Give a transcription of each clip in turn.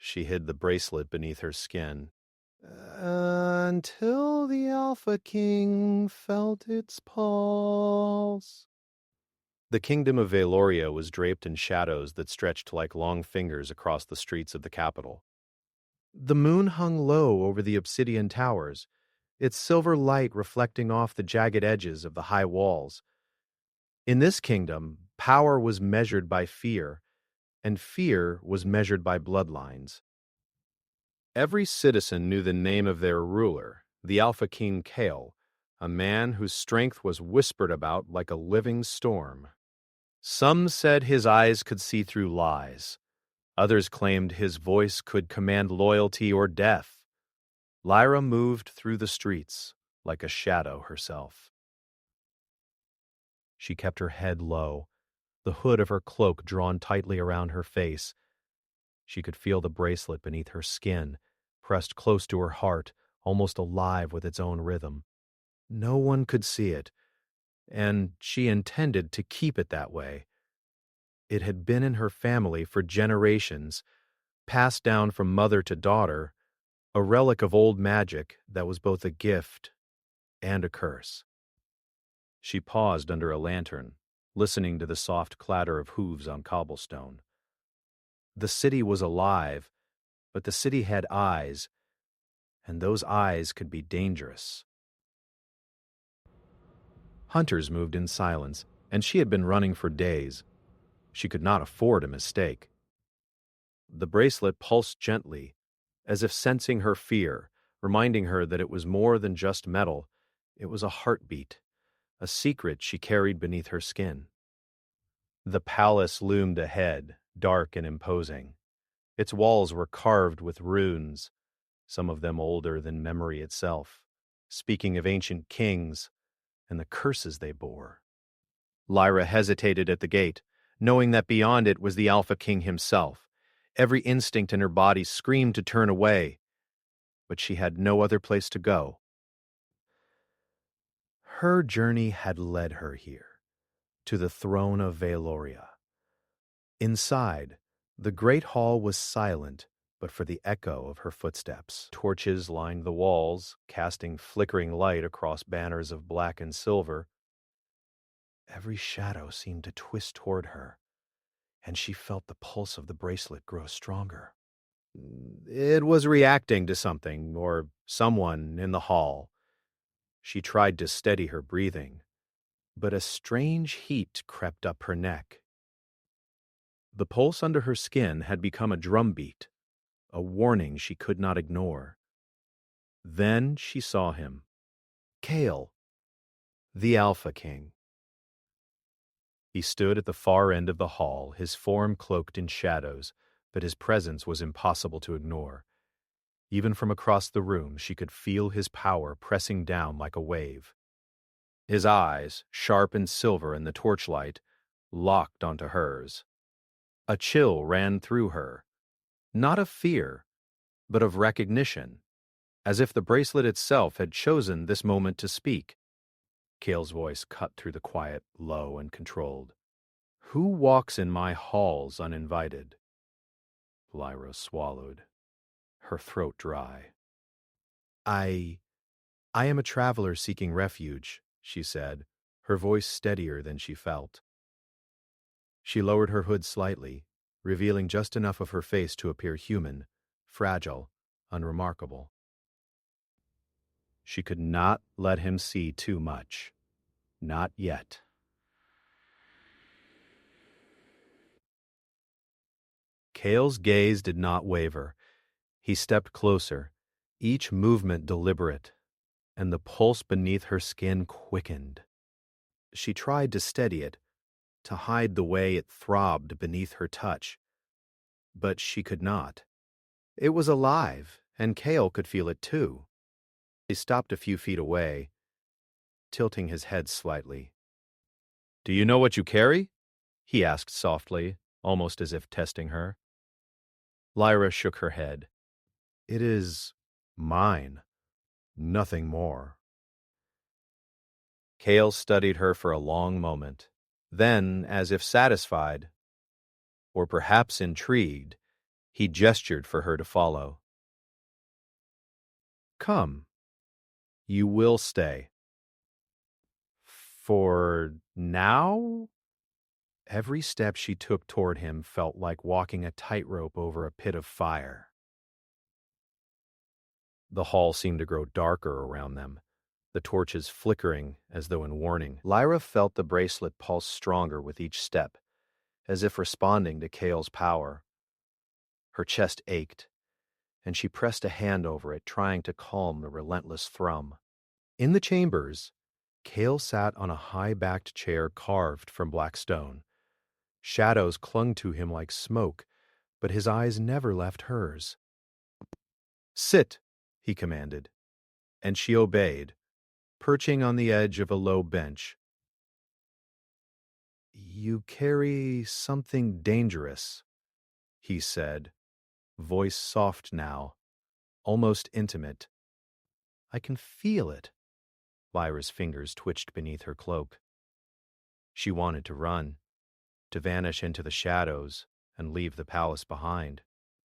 She hid the bracelet beneath her skin. Until the Alpha King felt its pulse. The kingdom of Valoria was draped in shadows that stretched like long fingers across the streets of the capital. The moon hung low over the obsidian towers, its silver light reflecting off the jagged edges of the high walls. In this kingdom, power was measured by fear, and fear was measured by bloodlines. Every citizen knew the name of their ruler, the Alpha King Kale, a man whose strength was whispered about like a living storm. Some said his eyes could see through lies. Others claimed his voice could command loyalty or death. Lyra moved through the streets like a shadow herself. She kept her head low, the hood of her cloak drawn tightly around her face. She could feel the bracelet beneath her skin, pressed close to her heart, almost alive with its own rhythm. No one could see it, and she intended to keep it that way. It had been in her family for generations, passed down from mother to daughter, a relic of old magic that was both a gift and a curse. She paused under a lantern, listening to the soft clatter of hooves on cobblestone. The city was alive, but the city had eyes, and those eyes could be dangerous. Hunters moved in silence, and she had been running for days. She could not afford a mistake. The bracelet pulsed gently, as if sensing her fear, reminding her that it was more than just metal. It was a heartbeat, a secret she carried beneath her skin. The palace loomed ahead, dark and imposing. Its walls were carved with runes, some of them older than memory itself, speaking of ancient kings and the curses they bore. Lyra hesitated at the gate, knowing that beyond it was the Alpha King himself. Every instinct in her body screamed to turn away, but she had no other place to go. Her journey had led her here, to the throne of Valoria. Inside, the great hall was silent but for the echo of her footsteps. Torches lined the walls, casting flickering light across banners of black and silver. Every shadow seemed to twist toward her, and she felt the pulse of the bracelet grow stronger. It was reacting to something or someone in the hall. She tried to steady her breathing, but a strange heat crept up her neck. The pulse under her skin had become a drumbeat, a warning she could not ignore. Then she saw him. Kale, the Alpha King. He stood at the far end of the hall, his form cloaked in shadows, but his presence was impossible to ignore. Even from across the room, she could feel his power pressing down like a wave. His eyes, sharp and silver in the torchlight, locked onto hers. A chill ran through her, not of fear, but of recognition, as if the bracelet itself had chosen this moment to speak. Kale's voice cut through the quiet, low and controlled. "Who walks in my halls uninvited?" Lyra swallowed, her throat dry. I am a traveler seeking refuge," she said, her voice steadier than she felt. She lowered her hood slightly, revealing just enough of her face to appear human, fragile, unremarkable. She could not let him see too much. Not yet. Kale's gaze did not waver. He stepped closer, each movement deliberate, and the pulse beneath her skin quickened. She tried to steady it, to hide the way it throbbed beneath her touch, but she could not. It was alive, and Kale could feel it too. He stopped a few feet away, tilting his head slightly. "Do you know what you carry?" he asked softly, almost as if testing her. Lyra shook her head. "It is mine, nothing more." Kale studied her for a long moment. Then, as if satisfied, or perhaps intrigued, He gestured for her to follow. Come, you will stay. For now? Every step she took toward him felt like walking a tightrope over a pit of fire. The hall seemed to grow darker around them, the torches flickering as though in warning. Lyra felt the bracelet pulse stronger with each step, as if responding to Kale's power. Her chest ached, and she pressed a hand over it, trying to calm the relentless thrum. In the chambers, Kale sat on a high-backed chair carved from black stone. Shadows clung to him like smoke, but his eyes never left hers. "Sit," he commanded, and she obeyed, perching on the edge of a low bench. "You carry something dangerous," he said, voice soft now, almost intimate. "I can feel it." Lyra's fingers twitched beneath her cloak. She wanted to run, to vanish into the shadows and leave the palace behind.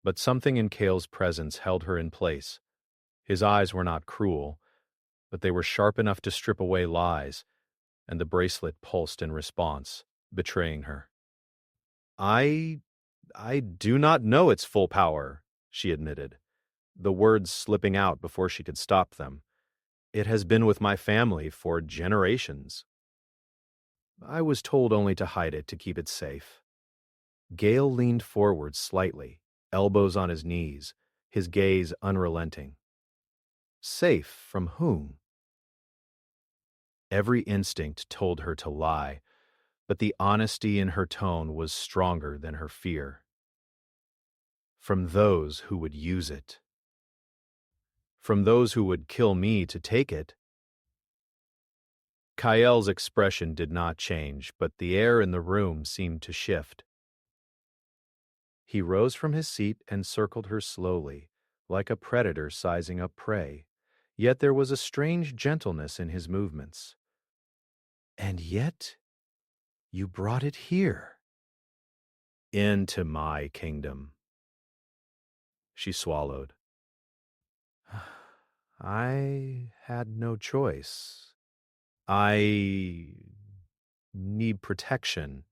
But something in Kale's presence held her in place. His eyes were not cruel, but they were sharp enough to strip away lies, and the bracelet pulsed in response, betraying her. I do not know its full power," she admitted, the words slipping out before she could stop them. "It has been with my family for generations. I was told only to hide it to keep it safe." Gale leaned forward slightly, elbows on his knees, his gaze unrelenting. Safe from whom? Every instinct told her to lie, but the honesty in her tone was stronger than her fear. From those who would use it. From those who would kill me to take it. Kael's expression did not change, but the air in the room seemed to shift. He rose from his seat and circled her slowly, like a predator sizing up prey, yet there was a strange gentleness in his movements. "And yet, you brought it here." "Into my kingdom." She swallowed. "I had no choice. I need protection."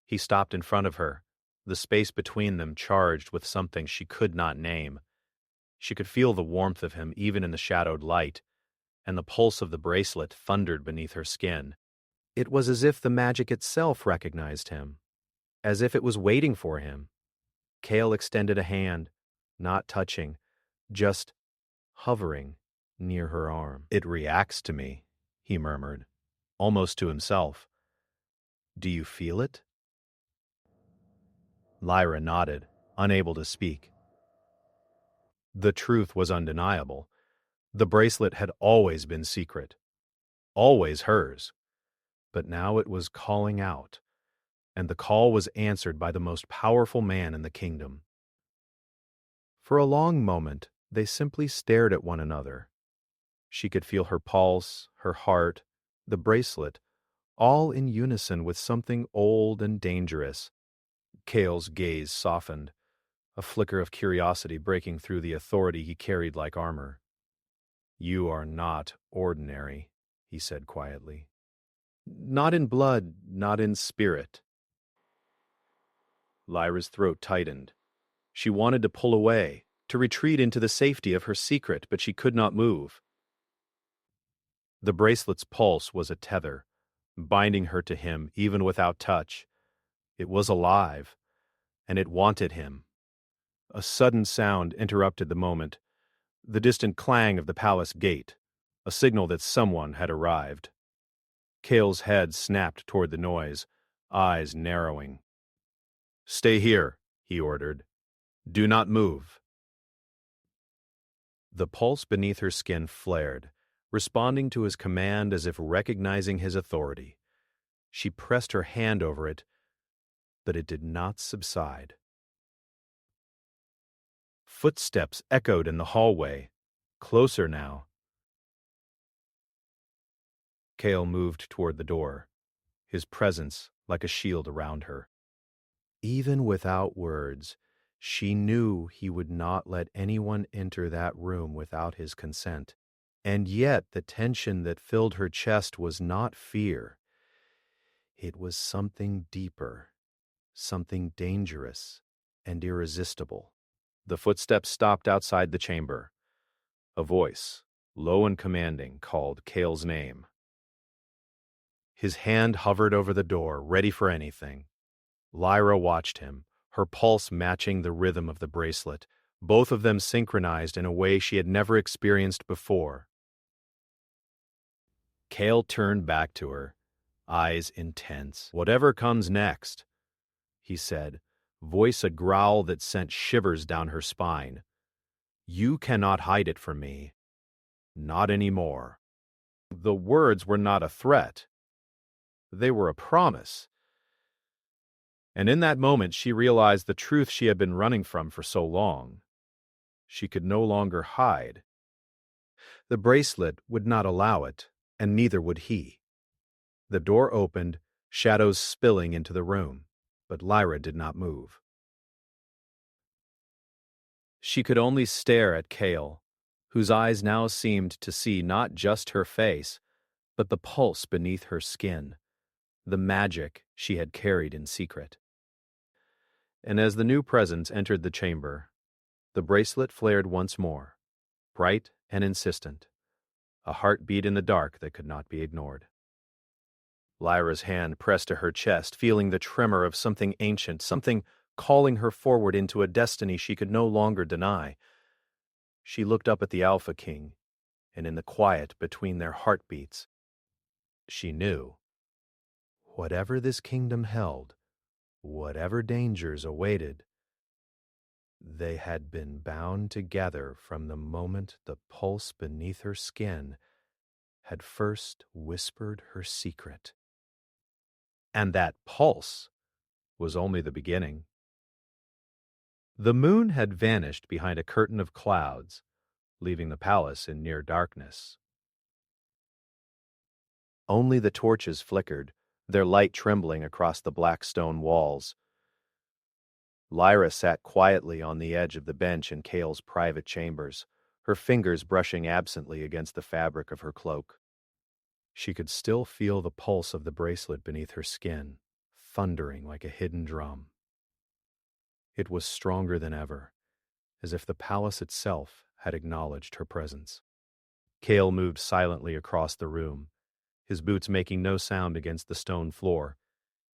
He stopped in front of her, the space between them charged with something she could not name. She could feel the warmth of him even in the shadowed light, and the pulse of the bracelet thundered beneath her skin. It was as if the magic itself recognized him, as if it was waiting for him. Kale extended a hand, not touching, just hovering near her arm. "It reacts to me," he murmured, almost to himself. "Do you feel it?" Lyra nodded, unable to speak. The truth was undeniable. The bracelet had always been secret, always hers. But now it was calling out, and the call was answered by the most powerful man in the kingdom. For a long moment, they simply stared at one another. She could feel her pulse, her heart, the bracelet, all in unison with something old and dangerous. Kale's gaze softened, a flicker of curiosity breaking through the authority he carried like armor. "You are not ordinary," he said quietly. "Not in blood, not in spirit." Lyra's throat tightened. She wanted to pull away, to retreat into the safety of her secret, but she could not move. The bracelet's pulse was a tether, binding her to him even without touch. It was alive, and it wanted him. A sudden sound interrupted the moment, the distant clang of the palace gate, a signal that someone had arrived. Kale's head snapped toward the noise, eyes narrowing. "Stay here," he ordered. "Do not move." The pulse beneath her skin flared, responding to his command as if recognizing his authority. She pressed her hand over it, but it did not subside. Footsteps echoed in the hallway, closer now. Kale moved toward the door, his presence like a shield around her. Even without words, She knew he would not let anyone enter that room without his consent, and yet the tension that filled her chest was not fear. It was something deeper, something dangerous and irresistible. The footsteps stopped outside the chamber. A voice, low and commanding, called Cale's name. His hand hovered over the door, ready for anything. Lyra watched him, her pulse matching the rhythm of the bracelet, both of them synchronized in a way she had never experienced before. Cale turned back to her, eyes intense. "Whatever comes next," he said, voice a growl that sent shivers down her spine. "You cannot hide it from me. Not anymore." The words were not a threat. They were a promise. And in that moment she realized the truth she had been running from for so long. She could no longer hide. The bracelet would not allow it, and neither would he. The door opened, shadows spilling into the room, but Lyra did not move. She could only stare at Cale, whose eyes now seemed to see not just her face, but the pulse beneath her skin, the magic she had carried in secret. And as the new presence entered the chamber, the bracelet flared once more, bright and insistent, a heartbeat in the dark that could not be ignored. Lyra's hand pressed to her chest, feeling the tremor of something ancient, something calling her forward into a destiny she could no longer deny. She looked up at the Alpha King, and in the quiet between their heartbeats, she knew. Whatever this kingdom held, whatever dangers awaited, they had been bound together from the moment the pulse beneath her skin had first whispered her secret. And that pulse was only the beginning. The moon had vanished behind a curtain of clouds, leaving the palace in near darkness. Only the torches flickered, their light trembling across the black stone walls. Lyra sat quietly on the edge of the bench in Cale's private chambers, her fingers brushing absently against the fabric of her cloak. She could still feel the pulse of the bracelet beneath her skin, thundering like a hidden drum. It was stronger than ever, as if the palace itself had acknowledged her presence. Cale moved silently across the room, his boots making no sound against the stone floor.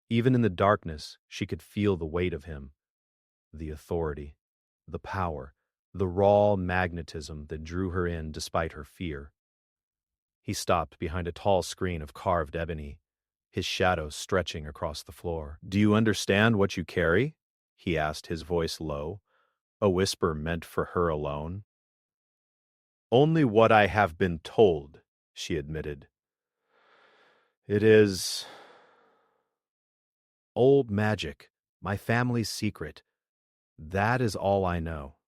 Even in the darkness, she could feel the weight of him, the authority, the power, the raw magnetism that drew her in despite her fear. He stopped behind a tall screen of carved ebony, his shadow stretching across the floor. "Do you understand what you carry?" he asked, his voice low, a whisper meant for her alone. "Only what I have been told," she admitted. "It is old magic, my family's secret. That is all I know."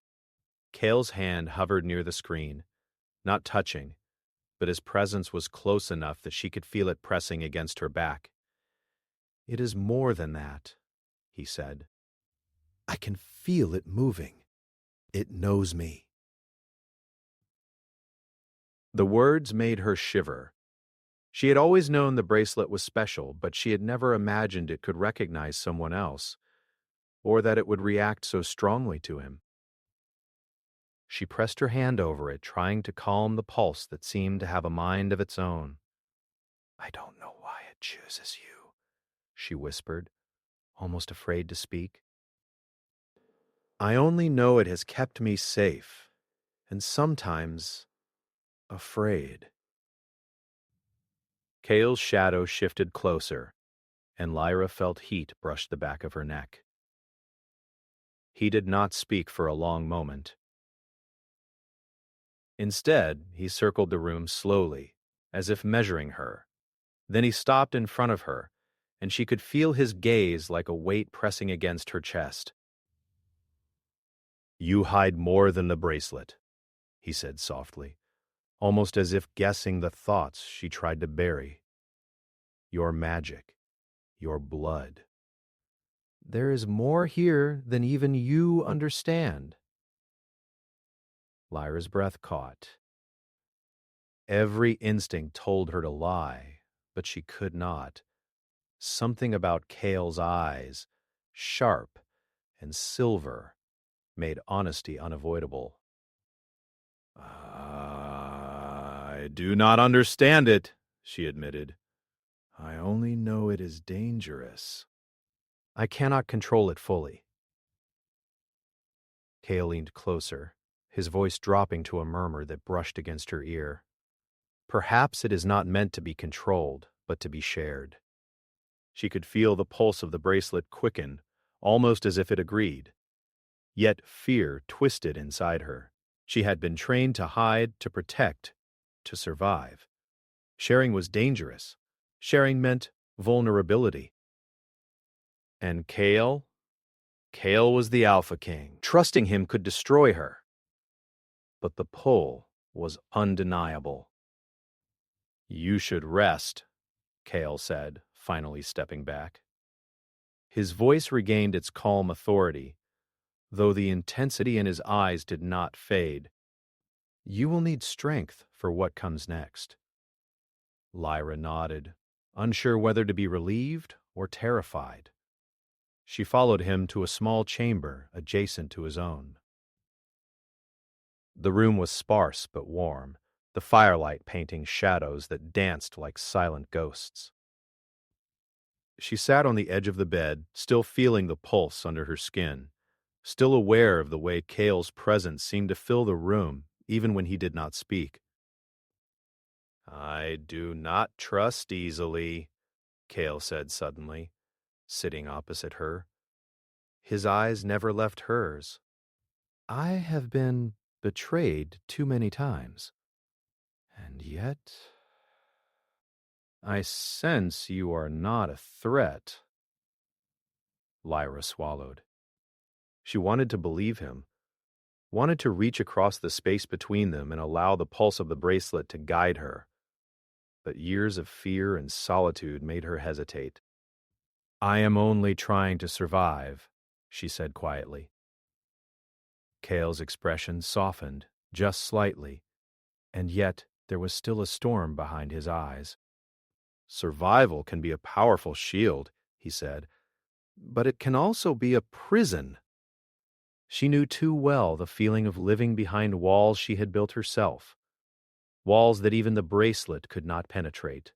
Cale's hand hovered near the screen, not touching, but his presence was close enough that she could feel it pressing against her back. "It is more than that," he said. "I can feel it moving. It knows me." The words made her shiver. She had always known the bracelet was special, but she had never imagined it could recognize someone else, or that it would react so strongly to him. She pressed her hand over it, trying to calm the pulse that seemed to have a mind of its own. "I don't know why it chooses you," she whispered, almost afraid to speak. "I only know it has kept me safe, and sometimes afraid." Cale's shadow shifted closer, and Lyra felt heat brush the back of her neck. He did not speak for a long moment. Instead, he circled the room slowly, as if measuring her. Then he stopped in front of her, and she could feel his gaze like a weight pressing against her chest. "You hide more than the bracelet," he said softly, almost as if guessing the thoughts she tried to bury. "Your magic, your blood. There is more here than even you understand. Lyra's breath caught. Every instinct told her to lie, but she could not. Something about Cale's eyes, sharp and silver, made honesty unavoidable. I do not understand it, she admitted. I only know it is dangerous. I cannot control it fully. Cale leaned closer, his voice dropping to a murmur that brushed against her ear. Perhaps it is not meant to be controlled, but to be shared. She could feel the pulse of the bracelet quicken, almost as if it agreed. Yet fear twisted inside her. She had been trained to hide, to protect, to survive. Sharing was dangerous. Sharing meant vulnerability. And Cale? Cale was the Alpha King. Trusting him could destroy her. But the pull was undeniable. You should rest, Cale said, finally stepping back. His voice regained its calm authority, though the intensity in his eyes did not fade. You will need strength for what comes next. Lyra nodded, unsure whether to be relieved or terrified. She followed him to a small chamber adjacent to his own. The room was sparse but warm, the firelight painting shadows that danced like silent ghosts. She sat on the edge of the bed, still feeling the pulse under her skin, still aware of the way Cale's presence seemed to fill the room, even when he did not speak. I do not trust easily, Cale said suddenly, sitting opposite her. His eyes never left hers. I have been betrayed too many times. And yet, I sense you are not a threat. Lyra swallowed. She wanted to believe him, wanted to reach across the space between them and allow the pulse of the bracelet to guide her. But years of fear and solitude made her hesitate. I am only trying to survive, she said quietly. Cale's expression softened, just slightly, and yet there was still a storm behind his eyes. Survival can be a powerful shield, he said, but it can also be a prison. She knew too well the feeling of living behind walls she had built herself, walls that even the bracelet could not penetrate.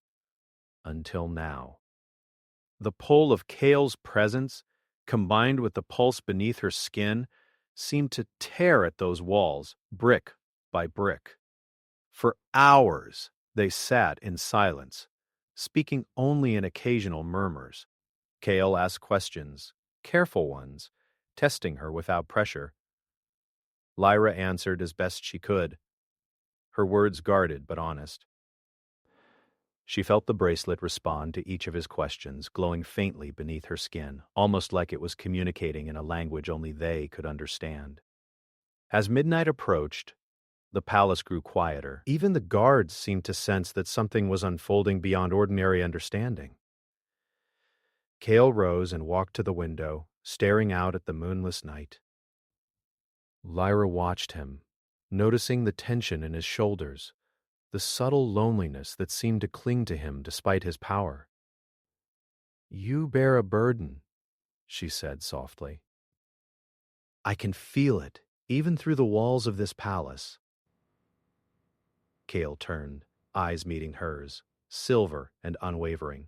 Until now. The pull of Cale's presence, combined with the pulse beneath her skin, seemed to tear at those walls, brick by brick. For hours they sat in silence, speaking only in occasional murmurs. Cale asked questions, careful ones, testing her without pressure. Lyra answered as best she could, her words guarded but honest. She felt the bracelet respond to each of his questions, glowing faintly beneath her skin, almost like it was communicating in a language only they could understand. As midnight approached, the palace grew quieter. Even the guards seemed to sense that something was unfolding beyond ordinary understanding. Cale rose and walked to the window, staring out at the moonless night. Lyra watched him, noticing the tension in his shoulders, the subtle loneliness that seemed to cling to him despite his power. You bear a burden, she said softly. I can feel it, even through the walls of this palace. Cale turned, eyes meeting hers, silver and unwavering.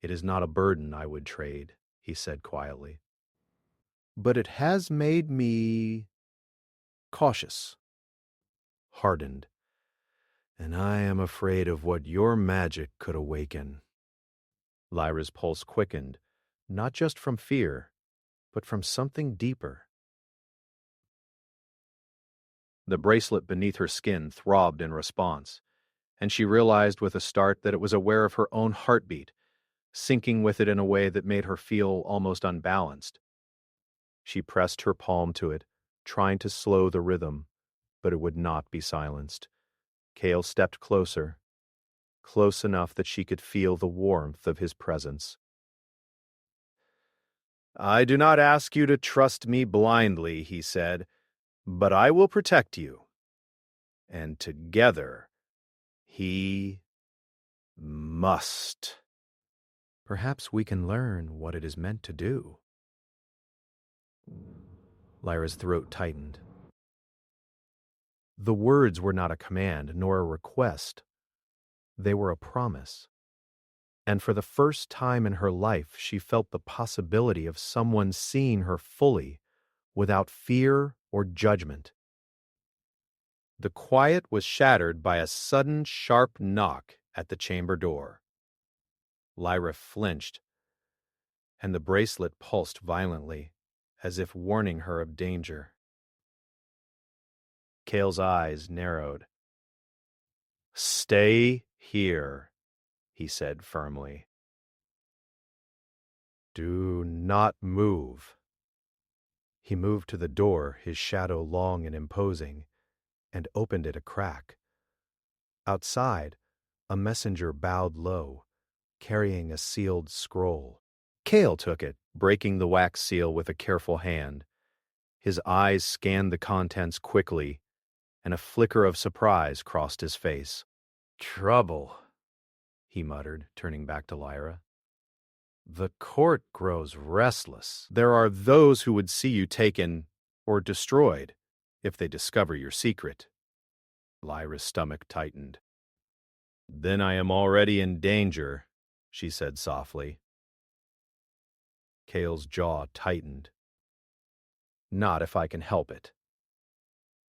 It is not a burden I would trade, he said quietly. But it has made me cautious, hardened, and I am afraid of what your magic could awaken. Lyra's pulse quickened, not just from fear, but from something deeper. The bracelet beneath her skin throbbed in response, and she realized with a start that it was aware of her own heartbeat, syncing with it in a way that made her feel almost unbalanced. She pressed her palm to it, trying to slow the rhythm, but it would not be silenced. Cale stepped closer, close enough that she could feel the warmth of his presence. I do not ask you to trust me blindly, he said, but I will protect you. And together, he must. Perhaps we can learn what it is meant to do. Lyra's throat tightened. The words were not a command nor a request. They were a promise. And for the first time in her life, she felt the possibility of someone seeing her fully, without fear or judgment. The quiet was shattered by a sudden, sharp knock at the chamber door. Lyra flinched, and the bracelet pulsed violently, as if warning her of danger. Cale's eyes narrowed. "Stay here," he said firmly. "Do not move." He moved to the door, his shadow long and imposing, and opened it a crack. Outside, a messenger bowed low, carrying a sealed scroll. Cale took it, breaking the wax seal with a careful hand. His eyes scanned the contents quickly, and a flicker of surprise crossed his face. "Trouble," he muttered, turning back to Lyra. "The court grows restless. There are those who would see you taken or destroyed if they discover your secret." Lyra's stomach tightened. "Then I am already in danger," she said softly. Cale's jaw tightened. "Not if I can help it."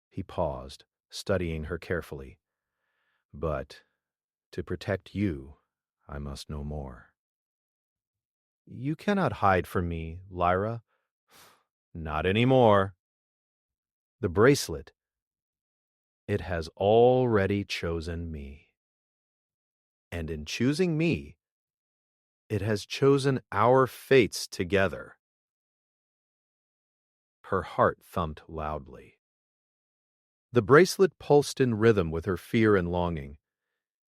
He paused, studying her carefully. "But to protect you, I must know more." "You cannot hide from me, Lyra." "Not anymore." "The bracelet, it has already chosen me. And in choosing me, it has chosen our fates together." Her heart thumped loudly. The bracelet pulsed in rhythm with her fear and longing,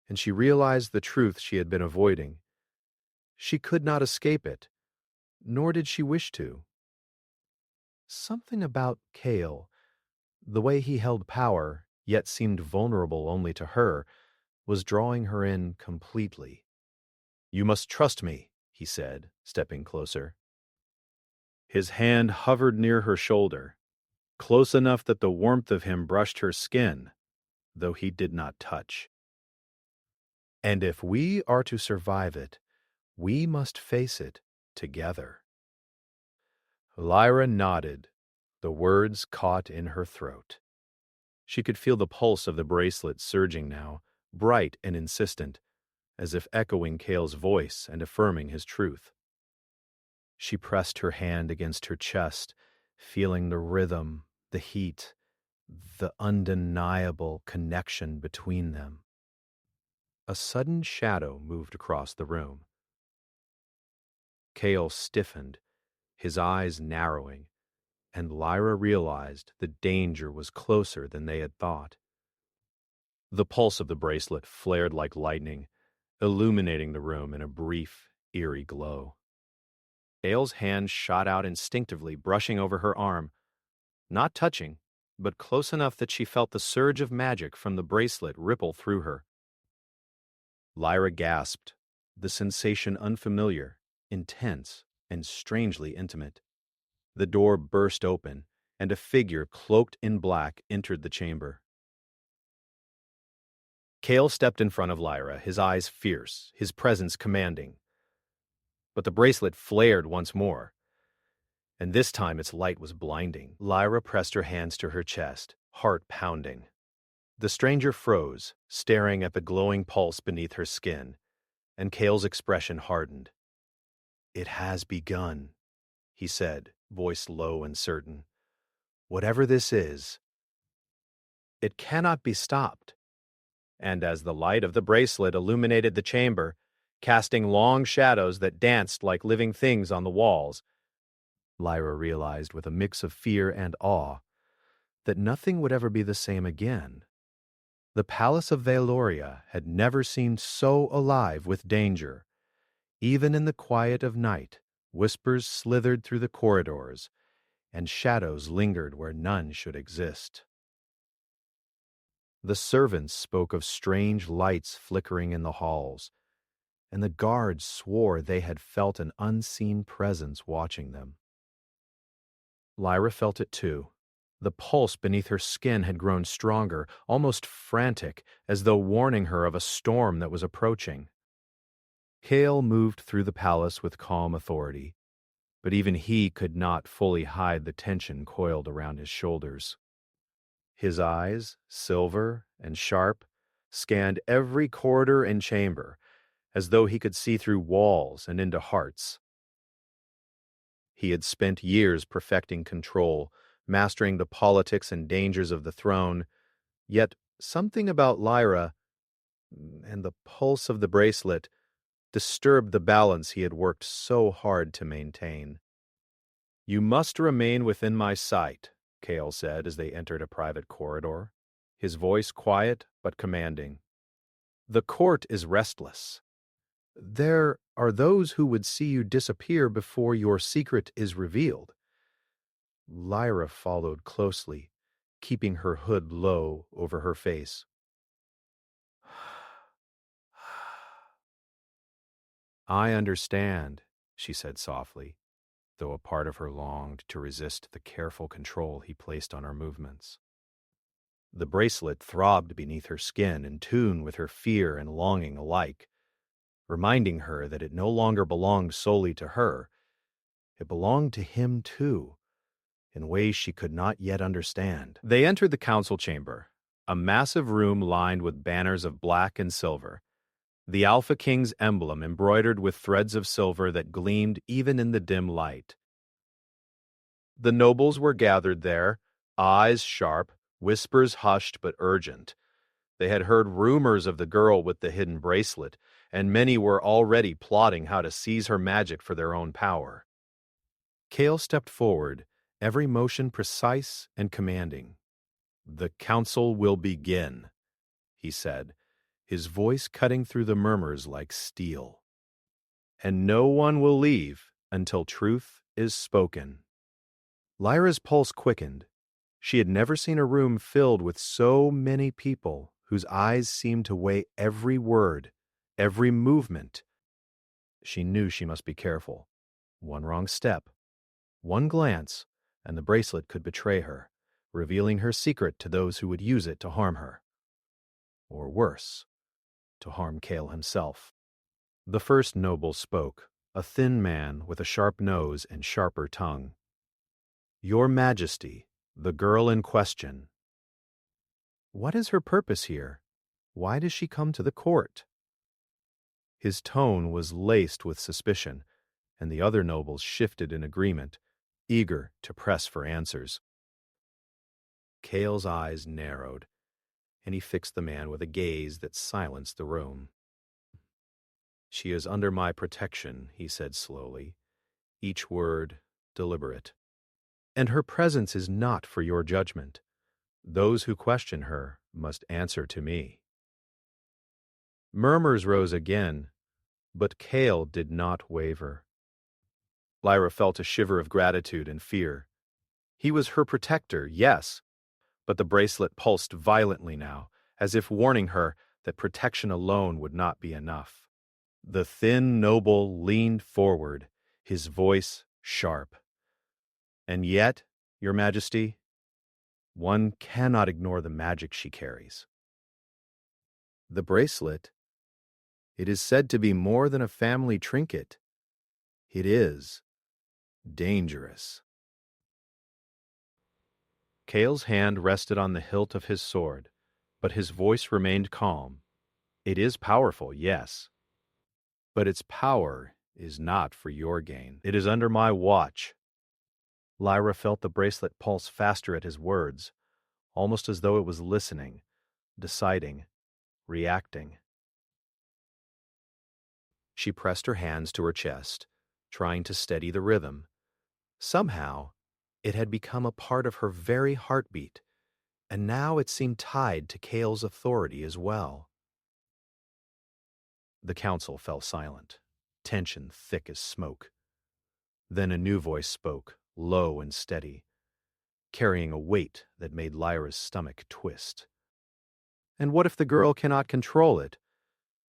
and she realized the truth she had been avoiding. She could not escape it, nor did she wish to. Something about Cale, the way he held power, yet seemed vulnerable only to her, was drawing her in completely. "You must trust me," he said, stepping closer. His hand hovered near her shoulder, close enough that the warmth of him brushed her skin, though he did not touch. "And if we are to survive it, we must face it together." Lyra nodded, the words caught in her throat. She could feel the pulse of the bracelet surging now, bright and insistent, as if echoing Cale's voice and affirming his truth. She pressed her hand against her chest, feeling the rhythm, the heat, the undeniable connection between them. A sudden shadow moved across the room. Cale stiffened, his eyes narrowing, and Lyra realized the danger was closer than they had thought. The pulse of the bracelet flared like lightning, illuminating the room in a brief, eerie glow. Cale's hand shot out instinctively, brushing over her arm, not touching, but close enough that she felt the surge of magic from the bracelet ripple through her. Lyra gasped, the sensation unfamiliar, intense, and strangely intimate. The door burst open, and a figure cloaked in black entered the chamber. Cale stepped in front of Lyra, his eyes fierce, his presence commanding. But the bracelet flared once more, and this time its light was blinding. Lyra pressed her hands to her chest, heart pounding. The stranger froze, staring at the glowing pulse beneath her skin, and Cale's expression hardened. "It has begun," he said, voice low and certain. "Whatever this is, it cannot be stopped." And as the light of the bracelet illuminated the chamber, casting long shadows that danced like living things on the walls, Lyra realized with a mix of fear and awe that nothing would ever be the same again. The palace of Valoria had never seemed so alive with danger, even in the quiet of night Whispers slithered through the corridors, and shadows lingered where none should exist. The servants spoke of strange lights flickering in the halls, and the guards swore they had felt an unseen presence watching them. Lyra felt it too. The pulse beneath her skin had grown stronger, almost frantic, as though warning her of a storm that was approaching. Cale moved through the palace with calm authority, but even he could not fully hide the tension coiled around his shoulders. His eyes, silver and sharp, scanned every corridor and chamber, as though he could see through walls and into hearts. He had spent years perfecting control, mastering the politics and dangers of the throne, yet something about Lyra and the pulse of the bracelet disturbed the balance he had worked so hard to maintain. "You must remain within my sight," Cale said as they entered a private corridor, his voice quiet but commanding. "The court is restless. There are those who would see you disappear before your secret is revealed." Lyra followed closely, keeping her hood low over her face. "I understand," she said softly, though a part of her longed to resist the careful control he placed on her movements. The bracelet throbbed beneath her skin, in tune with her fear and longing alike, reminding her that it no longer belonged solely to her. It belonged to him too, in ways she could not yet understand. They entered the council chamber, a massive room lined with banners of black and silver, the Alpha King's emblem embroidered with threads of silver that gleamed even in the dim light. The nobles were gathered there, eyes sharp, whispers hushed but urgent. They had heard rumors of the girl with the hidden bracelet, and many were already plotting how to seize her magic for their own power. Cale stepped forward, every motion precise and commanding. "The council will begin," he said, his voice cutting through the murmurs like steel. "And no one will leave until truth is spoken." Lyra's pulse quickened. She had never seen a room filled with so many people whose eyes seemed to weigh every word, every movement. She knew she must be careful. One wrong step, one glance, and the bracelet could betray her, revealing her secret to those who would use it to harm her. Or worse, to harm Cale himself. The first noble spoke, a thin man with a sharp nose and sharper tongue. "Your Majesty, the girl in question. What is her purpose here? Why does she come to the court?" His tone was laced with suspicion, and the other nobles shifted in agreement, eager to press for answers. Cale's eyes narrowed, and he fixed the man with a gaze that silenced the room. "She is under my protection," he said slowly, each word deliberate. "And her presence is not for your judgment. Those who question her must answer to me." Murmurs rose again, but Cale did not waver. Lyra felt a shiver of gratitude and fear. He was her protector, yes, but the bracelet pulsed violently now, as if warning her that protection alone would not be enough. The thin noble leaned forward, his voice sharp. "And yet, Your Majesty, one cannot ignore the magic she carries. The bracelet, it is said to be more than a family trinket. It is dangerous." Cale's hand rested on the hilt of his sword, but his voice remained calm. "It is powerful, yes, but its power is not for your gain. It is under my watch." Lyra felt the bracelet pulse faster at his words, almost as though it was listening, deciding, reacting. She pressed her hands to her chest, trying to steady the rhythm. Somehow, it had become a part of her very heartbeat, and now it seemed tied to Cale's authority as well. The council fell silent, tension thick as smoke. Then a new voice spoke, low and steady, carrying a weight that made Lyra's stomach twist. And what if the girl cannot control it?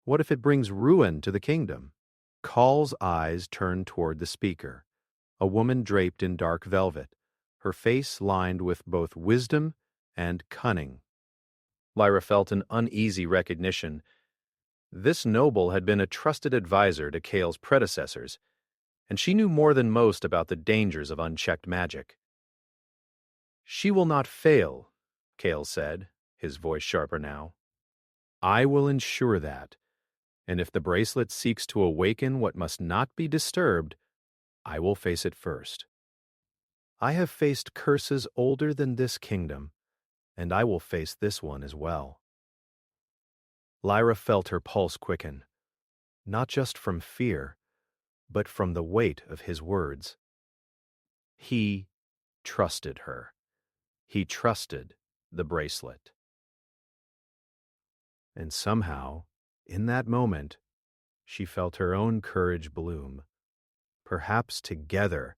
What if it brings ruin to the kingdom? Call's eyes turned toward the speaker, a woman draped in dark velvet, her face lined with both wisdom and cunning. Lyra felt an uneasy recognition. This noble had been a trusted advisor to Cale's predecessors, and she knew more than most about the dangers of unchecked magic. "She will not fail," Cale said, his voice sharper now. "I will ensure that, and if the bracelet seeks to awaken what must not be disturbed, I will face it first. I have faced curses older than this kingdom, and I will face this one as well." Lyra felt her pulse quicken, not just from fear, but from the weight of his words. He trusted her. He trusted the bracelet. And somehow, in that moment, she felt her own courage bloom. Perhaps together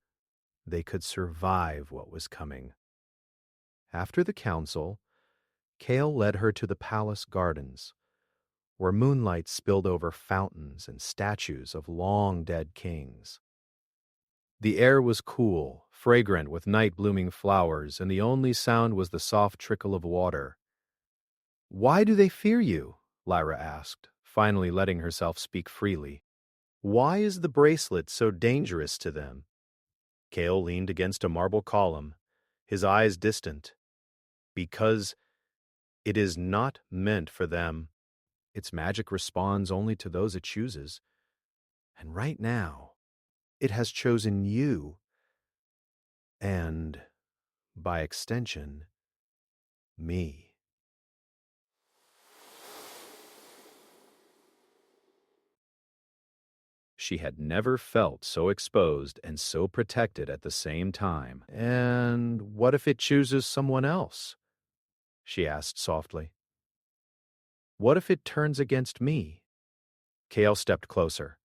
they could survive what was coming. After the council, Cale led her to the palace gardens, where moonlight spilled over fountains and statues of long-dead kings. The air was cool, fragrant with night-blooming flowers, and the only sound was the soft trickle of water. "Why do they fear you?" Lyra asked, finally letting herself speak freely. "Why is the bracelet so dangerous to them?" Cale leaned against a marble column, his eyes distant. "Because it is not meant for them. Its magic responds only to those it chooses. And right now, it has chosen you. And, by extension, me." She had never felt so exposed and so protected at the same time. "And what if it chooses someone else?" she asked softly. "What if it turns against me?" Cale stepped closer,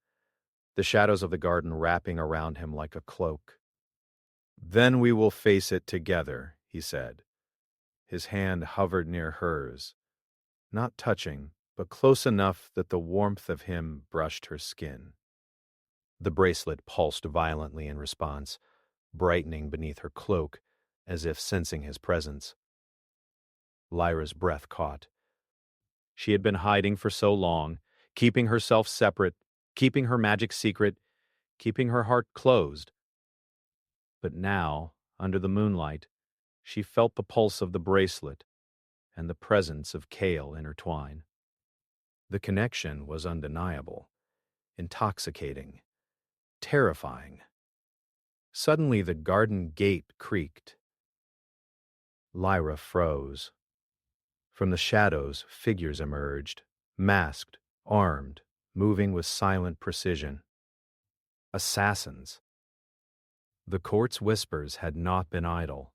the shadows of the garden wrapping around him like a cloak. "Then we will face it together," he said. His hand hovered near hers, not touching, but close enough that the warmth of him brushed her skin. The bracelet pulsed violently in response, brightening beneath her cloak, as if sensing his presence. Lyra's breath caught. She had been hiding for so long, keeping herself separate, keeping her magic secret, keeping her heart closed. But now, under the moonlight, she felt the pulse of the bracelet and the presence of Cale intertwine. The connection was undeniable, intoxicating, terrifying. Suddenly the garden gate creaked. Lyra froze. From the shadows, figures emerged, masked, armed, moving with silent precision. Assassins. The court's whispers had not been idle.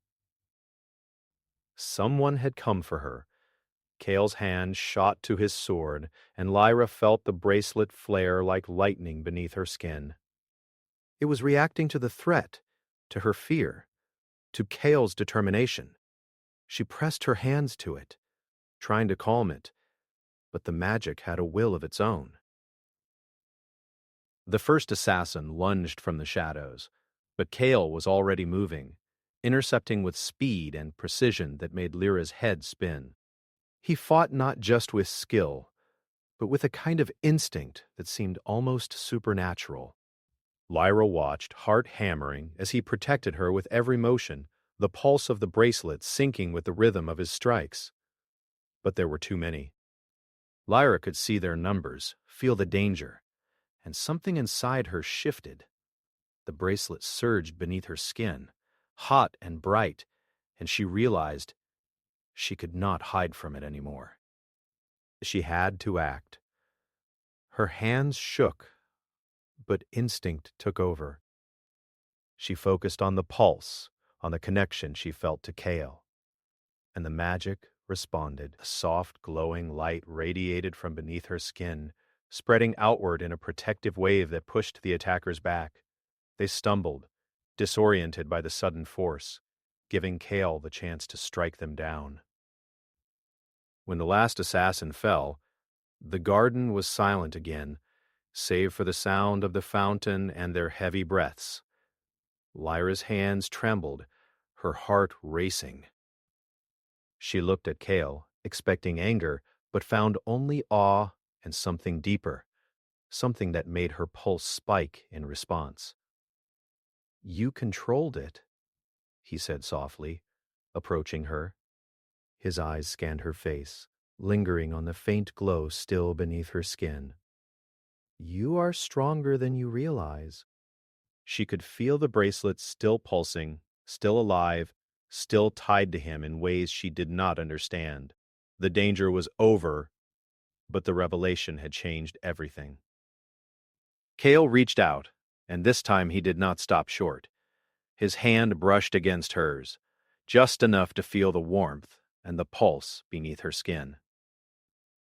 Someone had come for her. Cale's hand shot to his sword, and Lyra felt the bracelet flare like lightning beneath her skin. It was reacting to the threat, to her fear, to Cale's determination. She pressed her hands to it, trying to calm it, but the magic had a will of its own. The first assassin lunged from the shadows, but Cale was already moving, intercepting with speed and precision that made Lyra's head spin. He fought not just with skill, but with a kind of instinct that seemed almost supernatural. Lyra watched, heart hammering, as he protected her with every motion, the pulse of the bracelet syncing with the rhythm of his strikes. But there were too many. Lyra could see their numbers, feel the danger, and something inside her shifted. The bracelet surged beneath her skin, hot and bright, and she realized she could not hide from it anymore. She had to act. Her hands shook, but instinct took over. She focused on the pulse, on the connection she felt to Cale. And the magic responded. A soft, glowing light radiated from beneath her skin, spreading outward in a protective wave that pushed the attackers back. They stumbled, disoriented by the sudden force, giving Kale the chance to strike them down. When the last assassin fell, the garden was silent again, save for the sound of the fountain and their heavy breaths. Lyra's hands trembled, her heart racing. She looked at Kale, expecting anger, but found only awe and something deeper, something that made her pulse spike in response. "You controlled it," he said softly, approaching her. His eyes scanned her face, lingering on the faint glow still beneath her skin. "You are stronger than you realize." She could feel the bracelet still pulsing, still alive, still tied to him in ways she did not understand. The danger was over, but the revelation had changed everything. Kale reached out, and this time he did not stop short. His hand brushed against hers, just enough to feel the warmth and the pulse beneath her skin.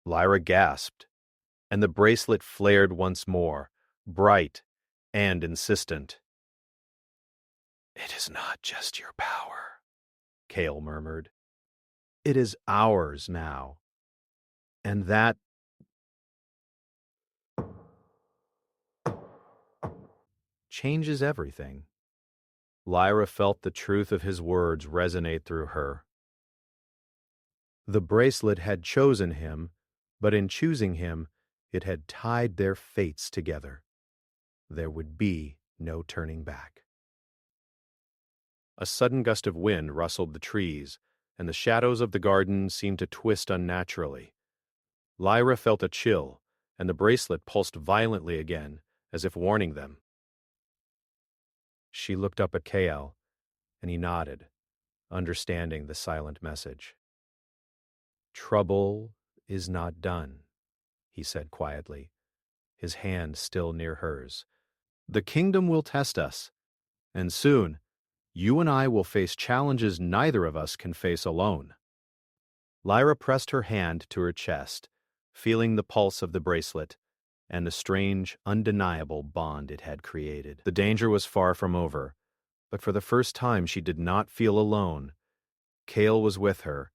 Lyra gasped, and the bracelet flared once more, bright and insistent. "It is not just your power," Kale murmured. "It is ours now. And that changes everything." Lyra felt the truth of his words resonate through her. The bracelet had chosen him, but in choosing him, it had tied their fates together. There would be no turning back. A sudden gust of wind rustled the trees, and the shadows of the garden seemed to twist unnaturally. Lyra felt a chill, and the bracelet pulsed violently again, as if warning them. She looked up at Kale, and he nodded, understanding the silent message. "Trouble is not done," he said quietly, his hand still near hers. "The kingdom will test us, and soon you and I will face challenges neither of us can face alone." Lyra pressed her hand to her chest, feeling the pulse of the bracelet and the strange, undeniable bond it had created. The danger was far from over, but for the first time she did not feel alone. Kale was with her,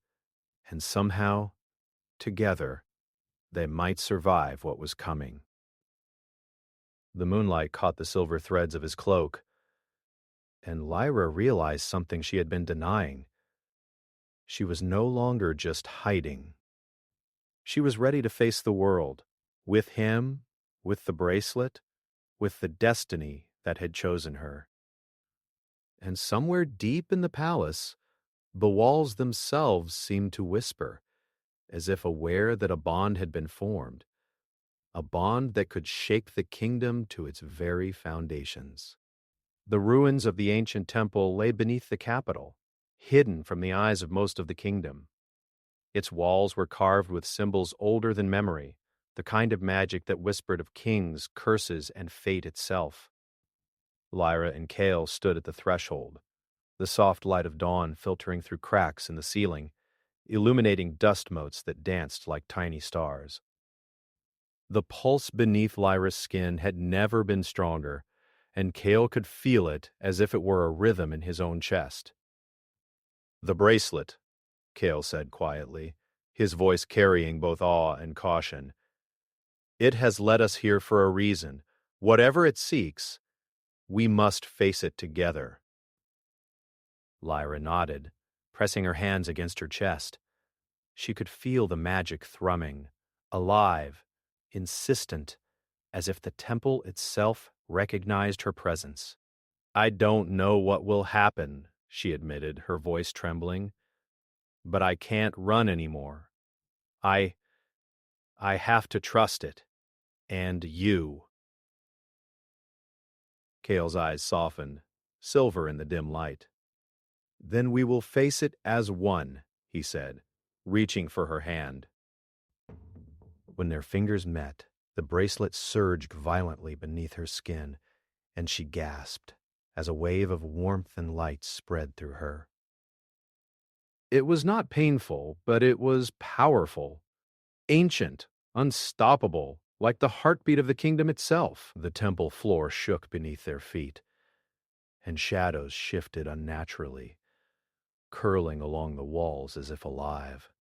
and somehow, together, they might survive what was coming. The moonlight caught the silver threads of his cloak, and Lyra realized something she had been denying. She was no longer just hiding. She was ready to face the world, with him, with the bracelet, with the destiny that had chosen her. And somewhere deep in the palace, the walls themselves seemed to whisper, as if aware that a bond had been formed, a bond that could shake the kingdom to its very foundations. The ruins of the ancient temple lay beneath the capital, hidden from the eyes of most of the kingdom. Its walls were carved with symbols older than memory, the kind of magic that whispered of kings, curses, and fate itself. Lyra and Kale stood at the threshold, the soft light of dawn filtering through cracks in the ceiling, illuminating dust motes that danced like tiny stars. The pulse beneath Lyra's skin had never been stronger, and Kale could feel it as if it were a rhythm in his own chest. "The bracelet," Kale said quietly, his voice carrying both awe and caution. "It has led us here for a reason. Whatever it seeks, we must face it together." Lyra nodded, pressing her hands against her chest. She could feel the magic thrumming, alive, insistent, as if the temple itself recognized her presence. "I don't know what will happen," she admitted, her voice trembling, "but I can't run anymore. I have to trust it. And you." Kale's eyes softened, silver in the dim light. "Then we will face it as one," he said, reaching for her hand. When their fingers met, the bracelet surged violently beneath her skin, and she gasped as a wave of warmth and light spread through her. It was not painful, but it was powerful, ancient, unstoppable, like the heartbeat of the kingdom itself. The temple floor shook beneath their feet, and shadows shifted unnaturally, curling along the walls as if alive.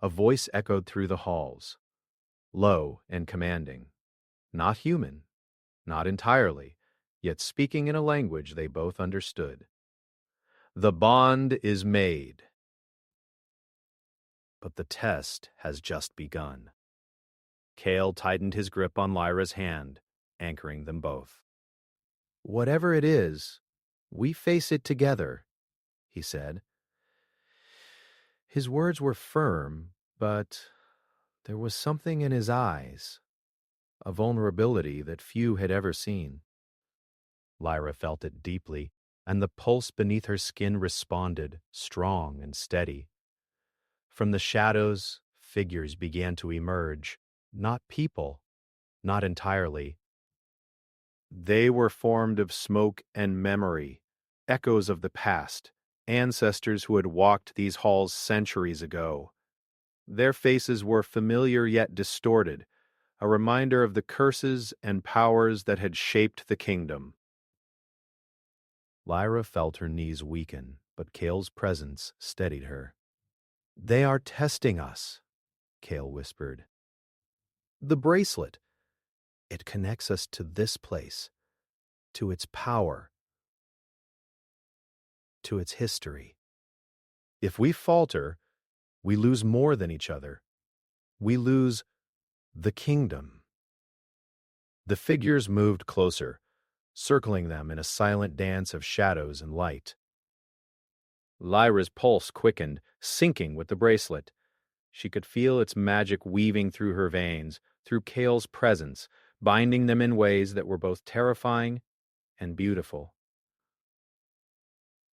A voice echoed through the halls, low and commanding, not human, not entirely, yet speaking in a language they both understood. "The bond is made, but the test has just begun." Cale tightened his grip on Lyra's hand, anchoring them both. "Whatever it is, we face it together," he said. His words were firm, but there was something in his eyes, a vulnerability that few had ever seen. Lyra felt it deeply, and the pulse beneath her skin responded, strong and steady. From the shadows, figures began to emerge, not people, not entirely. They were formed of smoke and memory, echoes of the past, ancestors who had walked these halls centuries ago. Their faces were familiar yet distorted, a reminder of the curses and powers that had shaped the kingdom. Lyra felt her knees weaken, but Cale's presence steadied her. "They are testing us," Cale whispered. "The bracelet. It connects us to this place, to its power, to its history. If we falter, we lose more than each other. We lose the kingdom." The figures moved closer, circling them in a silent dance of shadows and light. Lyra's pulse quickened, syncing with the bracelet. She could feel its magic weaving through her veins, through Cale's presence, binding them in ways that were both terrifying and beautiful.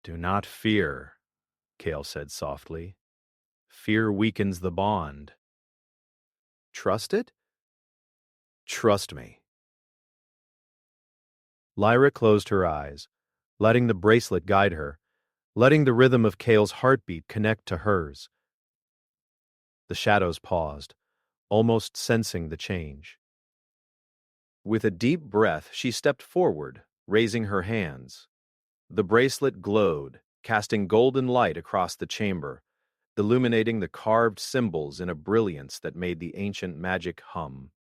"Do not fear," Cale said softly. "Fear weakens the bond. Trust it? Trust me." Lyra closed her eyes, letting the bracelet guide her, letting the rhythm of Cale's heartbeat connect to hers. The shadows paused, almost sensing the change. With a deep breath, she stepped forward, raising her hands. The bracelet glowed, casting golden light across the chamber, illuminating the carved symbols in a brilliance that made the ancient magic hum.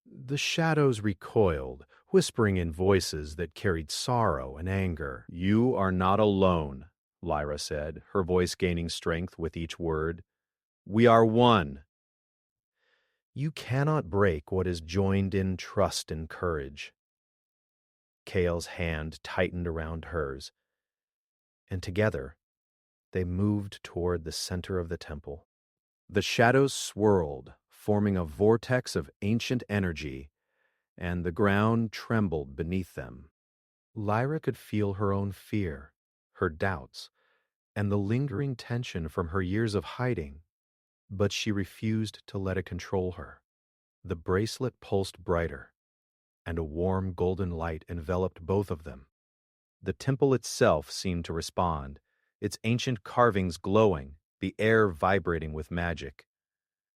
The shadows recoiled, whispering in voices that carried sorrow and anger. "You are not alone," Lyra said, her voice gaining strength with each word. "We are one. You cannot break what is joined in trust and courage." Cale's hand tightened around hers, and together they moved toward the center of the temple. The shadows swirled, forming a vortex of ancient energy, and the ground trembled beneath them. Lyra could feel her own fear, her doubts, and the lingering tension from her years of hiding, but she refused to let it control her. The bracelet pulsed brighter, and a warm golden light enveloped both of them. The temple itself seemed to respond, its ancient carvings glowing, the air vibrating with magic.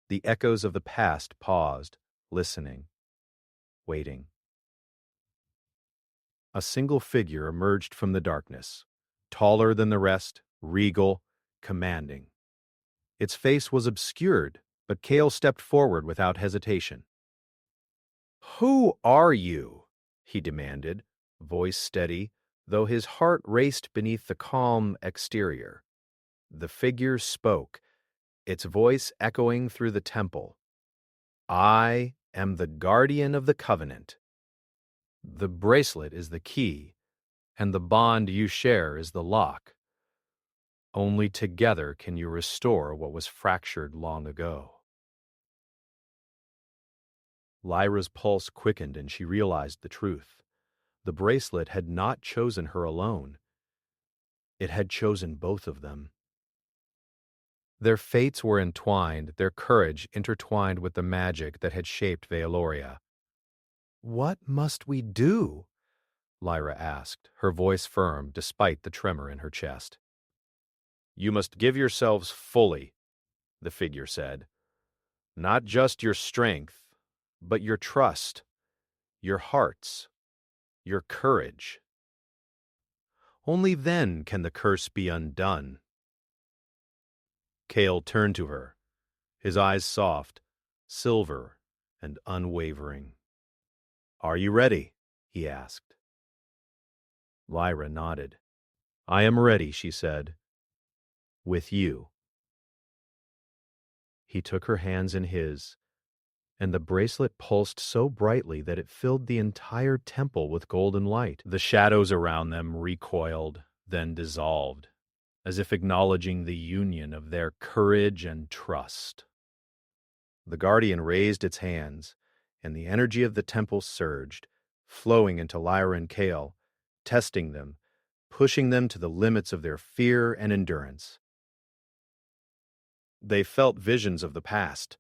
The echoes of the past paused, listening, waiting. A single figure emerged from the darkness, taller than the rest, regal, commanding. Its face was obscured, but Cale stepped forward without hesitation. "Who are you?" he demanded, voice steady, though his heart raced beneath the calm exterior. The figure spoke, its voice echoing through the temple. "I am the guardian of the covenant. The bracelet is the key, and the bond you share is the lock. Only together can you restore what was fractured long ago." Lyra's pulse quickened and she realized the truth. The bracelet had not chosen her alone. It had chosen both of them. Their fates were entwined, their courage intertwined with the magic that had shaped Vealoria. "What must we do?" Lyra asked, her voice firm despite the tremor in her chest. "You must give yourselves fully," the figure said. "Not just your strength, but your trust, your hearts, your courage. Only then can the curse be undone. Kale turned to her, his eyes soft, silver, and unwavering. "Are you ready?" he asked. Lyra nodded. "I am ready," she said. "With you." He took her hands in his, and the bracelet pulsed so brightly that it filled the entire temple with golden light. The shadows around them recoiled, then dissolved, as if acknowledging the union of their courage and trust. The guardian raised its hands, and the energy of the temple surged, flowing into Lyra and Kale, testing them, pushing them to the limits of their fear and endurance. They felt visions of the past,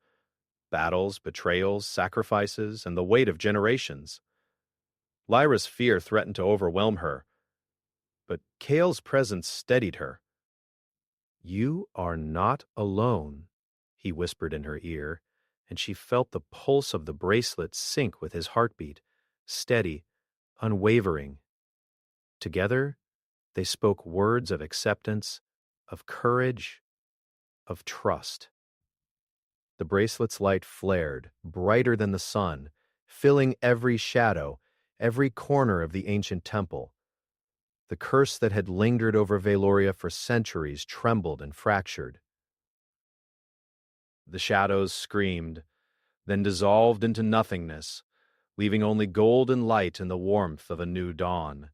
battles, betrayals, sacrifices, and the weight of generations. Lyra's fear threatened to overwhelm her, but Kale's presence steadied her. "You are not alone," he whispered in her ear, and she felt the pulse of the bracelet sync with his heartbeat, steady, unwavering. Together, they spoke words of acceptance, of courage, of trust. The bracelet's light flared, brighter than the sun, filling every shadow, every corner of the ancient temple. The curse that had lingered over Valoria for centuries trembled and fractured. The shadows screamed, then dissolved into nothingness, leaving only golden light and the warmth of a new dawn.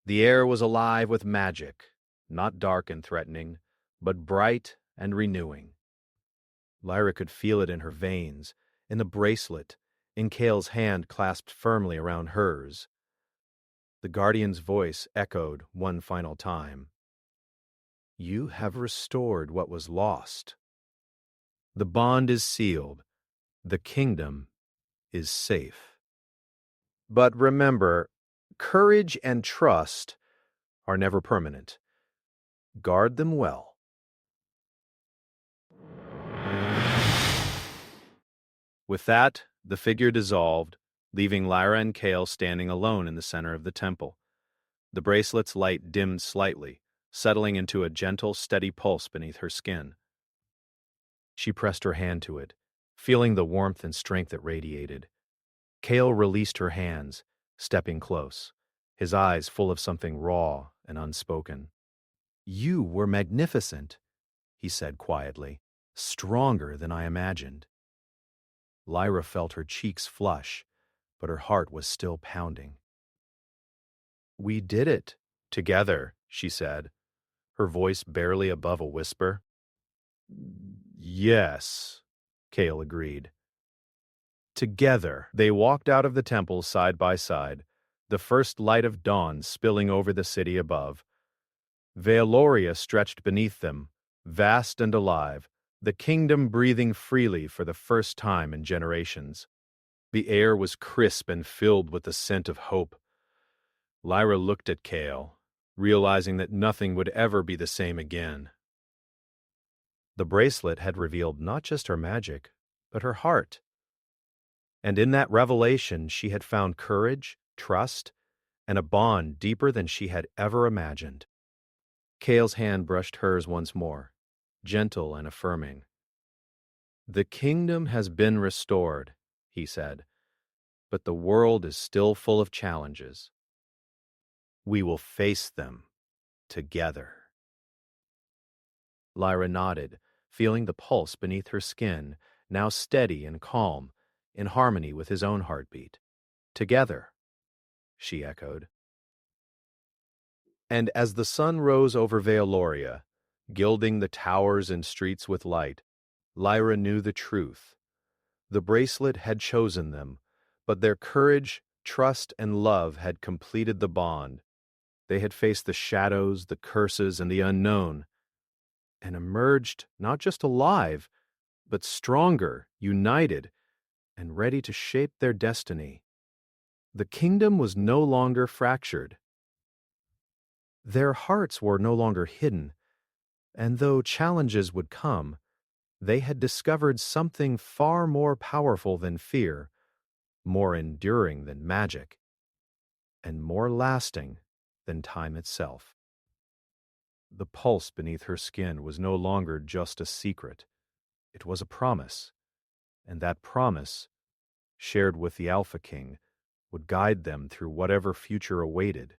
The air was alive with magic, not dark and threatening, but bright and renewing. Lyra could feel it in her veins, in the bracelet, in Kale's hand clasped firmly around hers. The guardian's voice echoed one final time. "You have restored what was lost. The bond is sealed. The kingdom is safe. But remember, courage and trust are never permanent. Guard them well." With that, the figure dissolved, leaving Lyra and Kale standing alone in the center of the temple. The bracelet's light dimmed slightly, settling into a gentle, steady pulse beneath her skin. She pressed her hand to it, feeling the warmth and strength it radiated. Kale released her hands, stepping close, his eyes full of something raw and unspoken. "You were magnificent," he said quietly, "stronger than I imagined." Lyra felt her cheeks flush, but her heart was still pounding. "We did it, together," she said, her voice barely above a whisper. "Yes," Kale agreed. Together, they walked out of the temple side by side, the first light of dawn spilling over the city above. Vealoria stretched beneath them, vast and alive, the kingdom breathing freely for the first time in generations. The air was crisp and filled with the scent of hope. Lyra looked at Kale, realizing that nothing would ever be the same again. The bracelet had revealed not just her magic, but her heart. And in that revelation she had found courage, trust, and a bond deeper than she had ever imagined. Kale's hand brushed hers once more, gentle and affirming. "The kingdom has been restored," he said, "but the world is still full of challenges. We will face them together." Lyra nodded, feeling the pulse beneath her skin, now steady and calm, in harmony with his own heartbeat. "Together," she echoed. And as the sun rose over Vealoria, gilding the towers and streets with light, Lyra knew the truth. The bracelet had chosen them, but their courage, trust, and love had completed the bond. They had faced the shadows, the curses, and the unknown, and emerged not just alive, but stronger, united, and ready to shape their destiny. The kingdom was no longer fractured. Their hearts were no longer hidden, and though challenges would come, they had discovered something far more powerful than fear, more enduring than magic. and more lasting than time itself. The pulse beneath her skin was no longer just a secret. It was a promise, and that promise, shared with the Alpha King, would guide them through whatever future awaited.